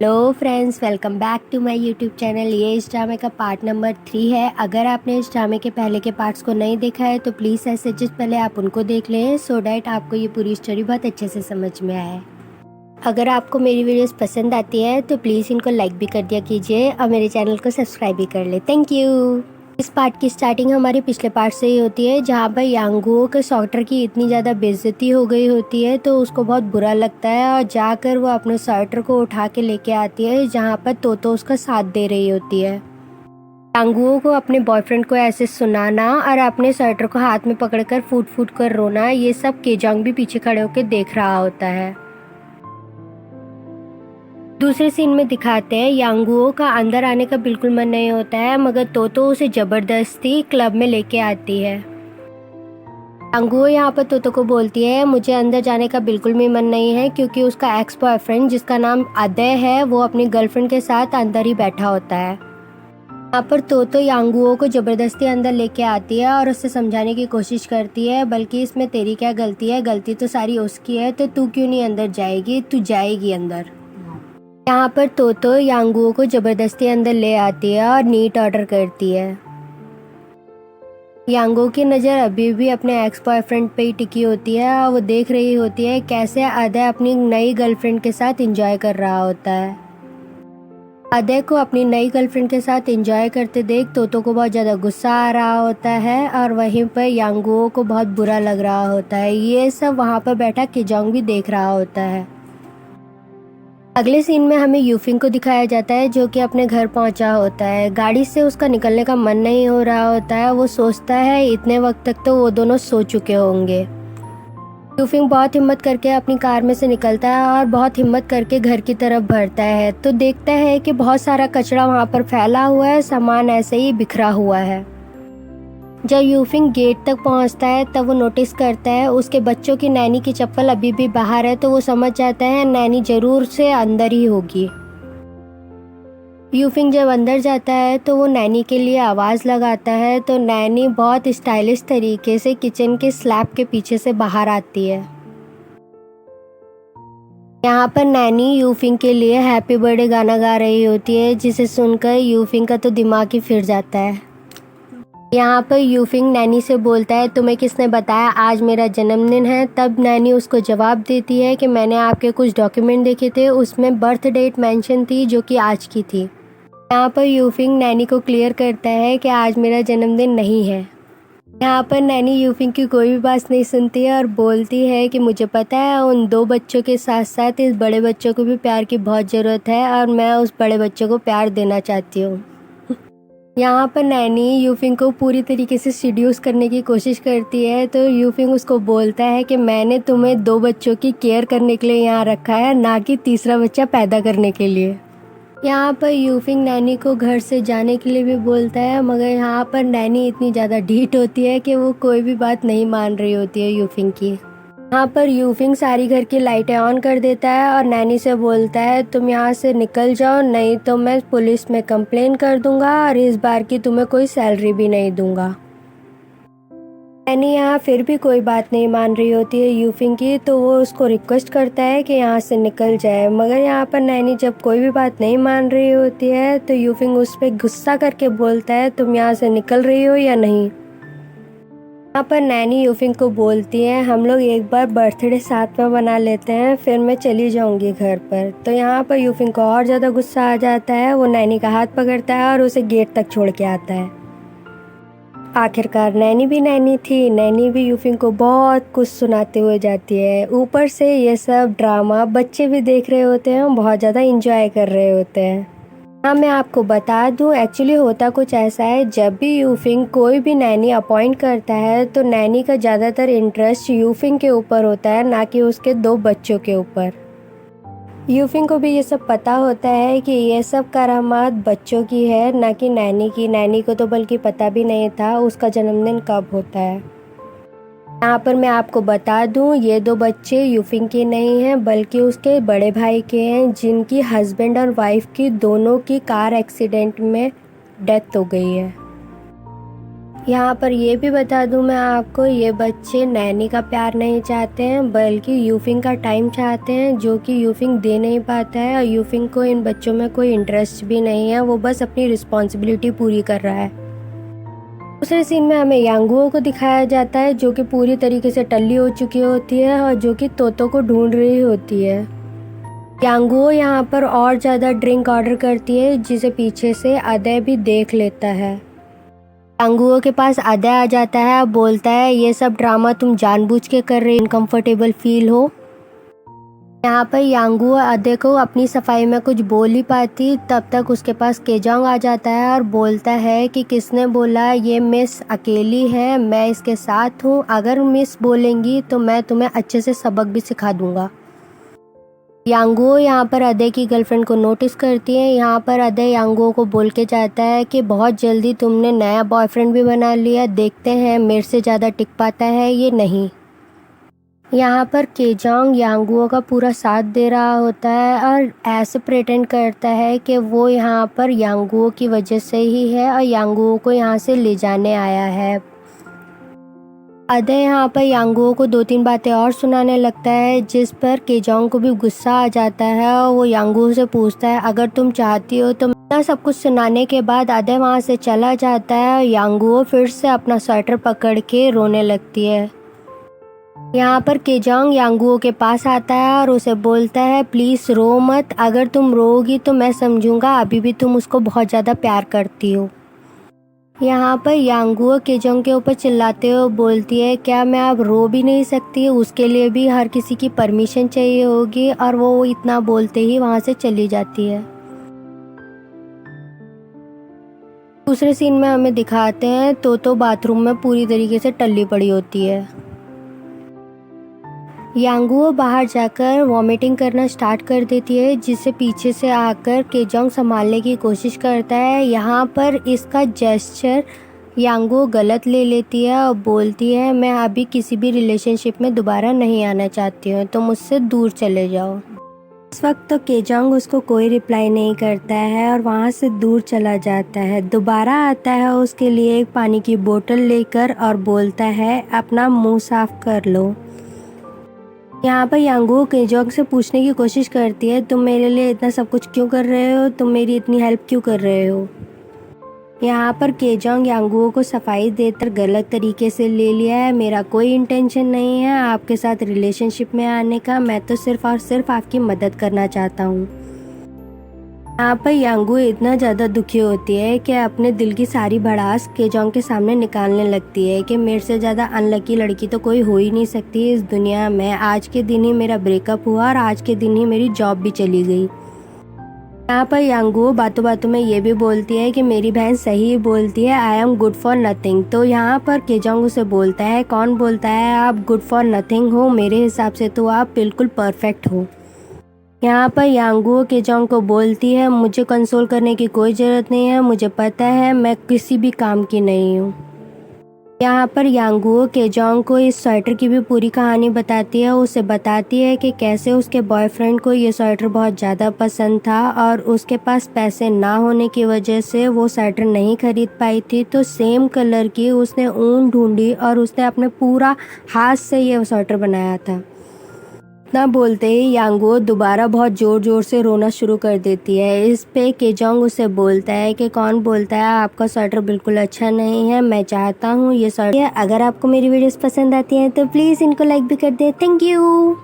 Hello friends, welcome back to my YouTube channel. ये इस ड्रामे का पार्ट नंबर 3 है। अगर आपने इस ड्रामे के पहले के पार्ट्स को नहीं देखा है तो प्लीज़ ऐसे जस्ट पहले आप उनको देख लें सो डैट आपको ये पूरी स्टोरी बहुत अच्छे से समझ में आए। अगर आपको मेरी वीडियोस पसंद आती है तो प्लीज़ इनको लाइक भी कर दिया कीजिए और मेरे चैनल को सब्सक्राइब भी कर ले। Thank you. इस पार्ट की स्टार्टिंग हमारे पिछले पार्ट से ही होती है, जहाँ पर यांगुओ के स्वेटर की इतनी ज़्यादा बेइज्जती हो गई होती है तो उसको बहुत बुरा लगता है और जाकर वो अपने स्वेटर को उठा के लेके आती है, जहाँ पर तोतो उसका साथ दे रही होती है। यांगुओ को अपने बॉयफ्रेंड को ऐसे सुनाना और अपने स्वेटर को हाथ में पकड़कर फूट फूट कर रोना, ये सब केजोंग भी पीछे खड़े होकर देख रहा होता है। दूसरे सीन में दिखाते हैं यांगुओ का अंदर आने का बिल्कुल मन नहीं होता है, मगर तोतो उसे जबरदस्ती क्लब में लेके आती है। यांगुओ यहाँ पर तोतो को बोलती है मुझे अंदर जाने का बिल्कुल भी मन नहीं है, क्योंकि उसका एक्स बॉयफ्रेंड जिसका नाम अदय है वो अपनी गर्लफ्रेंड के साथ अंदर ही बैठा होता है। यहाँ पर तोतो यांगुओ को जबरदस्ती अंदर लेके आती है और उससे समझाने की कोशिश करती है, बल्कि इसमें तेरी क्या गलती है, गलती तो सारी उसकी है, तो तू क्यों नहीं अंदर जाएगी, तू जाएगी अंदर। यहाँ पर तोतो यांगुओ को जबरदस्ती अंदर ले आती है और नीट ऑर्डर करती है। यांगुओ की नज़र अभी भी अपने एक्स बॉयफ्रेंड पे ही टिकी होती है और वो देख रही होती है कैसे अदय अपनी नई गर्लफ्रेंड के साथ एंजॉय कर रहा होता है। अदय को अपनी नई गर्लफ्रेंड के साथ एंजॉय करते देख तोतो को बहुत ज़्यादा गुस्सा आ रहा होता है और वहीं पर यांगुओ को बहुत बुरा लग रहा होता है। ये सब वहाँ पर बैठा केजोंग भी देख रहा होता है। अगले सीन में हमें यूफिंग को दिखाया जाता है, जो कि अपने घर पहुंचा होता है। गाड़ी से उसका निकलने का मन नहीं हो रहा होता है। वो सोचता है इतने वक्त तक तो वो दोनों सो चुके होंगे। यूफिंग बहुत हिम्मत करके अपनी कार में से निकलता है और बहुत हिम्मत करके घर की तरफ बढ़ता है तो देखता है कि बहुत सारा कचरा वहाँ पर फैला हुआ है, सामान ऐसे ही बिखरा हुआ है। जब यूफिंग गेट तक पहुंचता है तब वो नोटिस करता है उसके बच्चों की नैनी की चप्पल अभी भी बाहर है, तो वो समझ जाता है नैनी जरूर से अंदर ही होगी। यूफिंग जब अंदर जाता है तो वो नैनी के लिए आवाज़ लगाता है, तो नैनी बहुत स्टाइलिश तरीके से किचन के स्लैब के पीछे से बाहर आती है। यहाँ पर नैनी यूफिंग के लिए हैप्पी बर्थडे गाना गा रही होती है, जिसे सुनकर यूफिंग का तो दिमाग ही फिर जाता है। यहाँ पर यूफिंग नैनी से बोलता है तुम्हें किसने बताया आज मेरा जन्मदिन है। तब नैनी उसको जवाब देती है कि मैंने आपके कुछ डॉक्यूमेंट देखे थे, उसमें बर्थ डेट मेंशन थी जो कि आज की थी। यहाँ पर यूफिंग नैनी को क्लियर करता है कि आज मेरा जन्मदिन नहीं है। यहाँ पर नैनी यूफिंग की कोई भी बात नहीं सुनती है और बोलती है कि मुझे पता है उन दो बच्चों के साथ साथ इस बड़े बच्चों को भी प्यार की बहुत ज़रूरत है और मैं उस बड़े बच्चों को प्यार देना चाहती हूँ। यहाँ पर नैनी यूफिंग को पूरी तरीके से सीड्यूस करने की कोशिश करती है, तो यूफिंग उसको बोलता है कि मैंने तुम्हें दो बच्चों की केयर करने के लिए यहाँ रखा है, ना कि तीसरा बच्चा पैदा करने के लिए। यहाँ पर यूफिंग नैनी को घर से जाने के लिए भी बोलता है, मगर यहाँ पर नैनी इतनी ज़्यादा ढीठ होती है कि वो कोई भी बात नहीं मान रही होती है यूफिंग की। यहाँ पर यूफिंग सारी घर की लाइटें ऑन कर देता है और नैनी से बोलता है तुम यहाँ से निकल जाओ, नहीं तो मैं पुलिस में कंप्लेन कर दूंगा और इस बार की तुम्हें कोई सैलरी भी नहीं दूंगा। नैनी यहाँ फिर भी कोई बात नहीं मान रही होती है यूफिंग की, तो वो उसको रिक्वेस्ट करता है कि यहाँ से निकल जाए, मगर यहाँ पर नैनी जब कोई भी बात नहीं मान रही होती है तो यूफिंग उस पर गुस्सा करके बोलता है तुम यहाँ से निकल रही हो या नहीं। यहाँ पर नैनी यूफिंग को बोलती है हम लोग एक बार बर्थडे साथ में मना लेते हैं, फिर मैं चली जाऊंगी घर पर। तो यहाँ पर यूफिंग को और ज़्यादा गुस्सा आ जाता है। वो नैनी का हाथ पकड़ता है और उसे गेट तक छोड़ के आता है। आखिरकार नैनी भी नैनी थी, नैनी भी यूफिंग को बहुत कुछ सुनाते हुए जाती है। ऊपर से ये सब ड्रामा बच्चे भी देख रहे होते हैं, बहुत ज़्यादा इंजॉय कर रहे होते हैं। हाँ, मैं आपको बता दूं एक्चुअली होता कुछ ऐसा है, जब भी यूफिंग कोई भी नैनी अपॉइंट करता है तो नैनी का ज़्यादातर इंटरेस्ट यूफिंग के ऊपर होता है, ना कि उसके दो बच्चों के ऊपर। यूफिंग को भी ये सब पता होता है कि ये सब करामात बच्चों की है, ना कि नैनी की। नैनी को तो बल्कि पता भी नहीं था उसका जन्मदिन कब होता है। यहाँ पर मैं आपको बता दूं ये दो बच्चे यूफिंग के नहीं हैं, बल्कि उसके बड़े भाई के हैं, जिनकी हस्बैंड और वाइफ की दोनों की कार एक्सीडेंट में डेथ हो गई है। यहाँ पर ये भी बता दूँ मैं आपको, ये बच्चे नैनी का प्यार नहीं चाहते हैं बल्कि यूफिंग का टाइम चाहते हैं, जो कि यूफिंग दे नहीं पाता है। और यूफिंग को इन बच्चों में कोई इंटरेस्ट भी नहीं है, वो बस अपनी रिस्पॉन्सिबिलिटी पूरी कर रहा है। दूसरे सीन में हमें यांगुओ को दिखाया जाता है, जो कि पूरी तरीके से टल्ली हो चुकी होती है और जो कि तोतो को ढूंढ रही होती है। यांगुओ यहाँ पर और ज़्यादा ड्रिंक ऑर्डर करती है, जिसे पीछे से अदय भी देख लेता है। यांगुओ के पास अदय आ जाता है और बोलता है, ये सब ड्रामा तुम जानबूझ के कर रहे, इनकम्फर्टेबल फील हो। यहाँ पर यांगुओ अदय को अपनी सफाई में कुछ बोल ही पाती, तब तक उसके पास केजोंग आ जाता है और बोलता है कि किसने बोला ये मिस अकेली है, मैं इसके साथ हूँ, अगर मिस बोलेंगी तो मैं तुम्हें अच्छे से सबक भी सिखा दूंगा। यांगुओ यहाँ पर अदय की गर्लफ्रेंड को नोटिस करती है। यहाँ पर अदय यांगुओ को बोल के जाता है कि बहुत जल्दी तुमने नया बॉयफ्रेंड भी बना लिया, देखते हैं मेरे से ज़्यादा टिक पाता है ये नहीं। यहाँ पर केजोंग यांगुओ का पूरा साथ दे रहा होता है और ऐसे प्रेटेंड करता है कि वो यहाँ पर यांगुओ की वजह से ही है और यांगुओ को यहाँ से ले जाने आया है। अदय यहाँ पर यांगुओ को 2-3 बातें और सुनाने लगता है, जिस पर केजोंग को भी गुस्सा आ जाता है और वो यांगुओ से पूछता है, अगर तुम चाहती हो तो। इतना सब कुछ सुनाने के बाद अदय वहाँ से चला जाता है और यांगुओ फिर से अपना स्वेटर पकड़ के रोने लगती है। यहाँ पर केजोंग यांगुओ के पास आता है और उसे बोलता है, प्लीज़ रो मत, अगर तुम रोगी तो मैं समझूंगा अभी भी तुम उसको बहुत ज़्यादा प्यार करती हो। यहाँ पर यांगुओ केजोंग के ऊपर चिल्लाते हुए बोलती है, क्या मैं अब रो भी नहीं सकती, उसके लिए भी हर किसी की परमिशन चाहिए होगी। और वो इतना बोलते ही वहाँ से चली जाती है। दूसरे सीन में हमें दिखाते हैं तो बाथरूम में पूरी तरीके से टल्ली पड़ी होती है। यांगुओ बाहर जाकर वॉमिटिंग करना स्टार्ट कर देती है, जिसे पीछे से आकर केजोंग संभालने की कोशिश करता है। यहाँ पर इसका जेस्चर यांगुओ गलत ले लेती है और बोलती है, मैं अभी किसी भी रिलेशनशिप में दोबारा नहीं आना चाहती हूँ, तो मुझसे दूर चले जाओ। इस वक्त तो केजोंग उसको कोई रिप्लाई नहीं करता है और वहाँ से दूर चला जाता है। दोबारा आता है उसके लिए एक पानी की बोतल लेकर और बोलता है, अपना मुंह साफ कर लो। यहाँ पर यांगुओ केजोंग से पूछने की कोशिश करती है, तुम मेरे लिए इतना सब कुछ क्यों कर रहे हो, तुम मेरी इतनी हेल्प क्यों कर रहे हो। यहाँ पर केजोंग यांगुओ को सफाई देकर गलत तरीके से ले लिया है, मेरा कोई इंटेंशन नहीं है आपके साथ रिलेशनशिप में आने का, मैं तो सिर्फ और सिर्फ आपकी मदद करना चाहता हूँ। यहाँ पर यांगुओ इतना ज़्यादा दुखी होती है कि अपने दिल की सारी भड़ास केजोंग के सामने निकालने लगती है कि मेरे से ज़्यादा अनलकी लड़की तो कोई हो ही नहीं सकती इस दुनिया में। आज के दिन ही मेरा ब्रेकअप हुआ और आज के दिन ही मेरी जॉब भी चली गई। यहाँ पर यांगुओ बातों बातों में ये भी बोलती है कि मेरी बहन सही बोलती है, I am good for nothing. तो यहाँ पर केजोंग उसे बोलता है, कौन बोलता है आप गुड फॉर नथिंग हो, मेरे हिसाब से तो आप बिल्कुल परफेक्ट हो। यहाँ पर यांगुओ केजोंग को बोलती है, मुझे कंसोल करने की कोई ज़रूरत नहीं है, मुझे पता है मैं किसी भी काम की नहीं हूँ। यहाँ पर यांगुओ केजोंग को इस स्वेटर की भी पूरी कहानी बताती है। उसे बताती है कि कैसे उसके बॉयफ्रेंड को ये स्वेटर बहुत ज़्यादा पसंद था और उसके पास पैसे ना होने की वजह से वो स्वेटर नहीं खरीद पाई थी, तो सेम कलर की उसने ऊन ढूंढी और उसने अपने पूरा हाथ से ये स्वेटर बनाया था। इतना बोलते ही यांगुओ दोबारा बहुत ज़ोर ज़ोर से रोना शुरू कर देती है। इस पे केजोंग उसे बोलता है कि कौन बोलता है आपका स्वेटर बिल्कुल अच्छा नहीं है, मैं चाहता हूँ ये स्वेटर। अगर आपको मेरी वीडियोस पसंद आती हैं तो प्लीज़ इनको लाइक भी कर दे। Thank you.